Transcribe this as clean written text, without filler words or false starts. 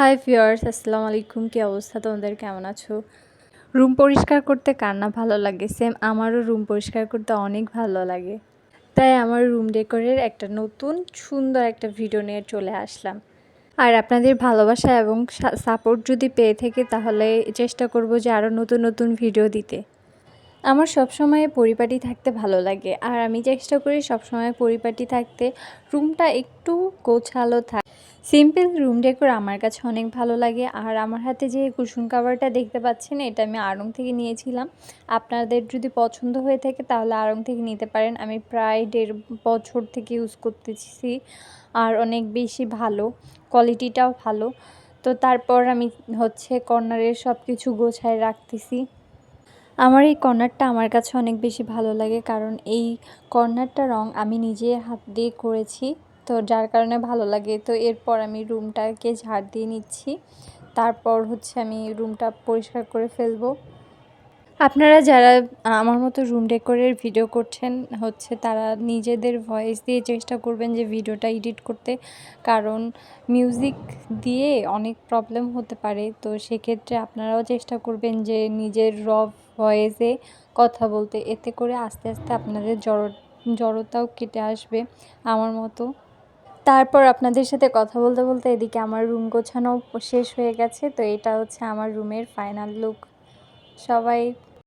Hi viewers, আসসালামু আলাইকুম। কী অবস্থা তোমাদের, কেমন আছো? রুম পরিষ্কার করতে কার না ভালো লাগে? সেম আমারও রুম পরিষ্কার করতে অনেক ভালো লাগে। তাই আমার রুম ডেকোরের একটা নতুন সুন্দর একটা ভিডিও নিয়ে চলে আসলাম। আর আপনাদের ভালোবাসা এবং সাপোর্ট যদি পেয়ে থাকি তাহলে চেষ্টা করব যে আরও নতুন নতুন ভিডিও দিতে। আমার সবসময় পরিপাটি থাকতে ভালো লাগে, আর আমি চেষ্টা করি সবসময় পরিপাটি থাকতে। রুমটা একটু গোছালো থাকে। সিম্পল রুম ডেকোর আমার কাছে অনেক ভালো লাগে। আর আমার হাতে যে কুশন কাভারটা দেখতে পাচ্ছেন, এটা আমি আড়ং থেকে নিয়েছিলাম। আপনাদের যদি পছন্দ হয়ে থাকে তাহলে আড়ং থেকে নিতে পারেন। আমি প্রায় 1.5 বছর থেকে ইউজ করতেছি, আর অনেক বেশি ভালো, কোয়ালিটিটাও ভালো। তো তারপর আমি কর্নারের সব কিছু গোছায় রাখতেছি। আমার এই কর্নারটা আমার কাছে অনেক বেশি ভালো লাগে, কারণ এই কর্নারটা রং আমি নিজে হাত দিয়ে করেছি, তো যার কারণে ভালো লাগে। তো এরপর আমি রুমটাকে ঝাড় দিয়ে নিচ্ছি, তারপর আমি রুমটা পরিষ্কার করে ফেলবো। আপনারা যারা আমার মতো রুম ডেকোরের ভিডিও করছেন তারা নিজেদের ভয়েস দিয়ে চেষ্টা করবেন যে ভিডিওটা এডিট করতে, কারণ মিউজিক দিয়ে অনেক প্রবলেম হতে পারে। তো সেক্ষেত্রে আপনারাও চেষ্টা করবেন যে নিজের ভয়েসে কথা বলতে, এতে করে আস্তে আস্তে আপনাদের জড়তাও কেটে আসবে আমার মতো। তারপর আপনাদের সাথে কথা বলতে বলতে এদিকে আমার রুম গোছানো শেষ হয়ে গেছে। তো এটা আমার রুমের ফাইনাল লুক। সবাই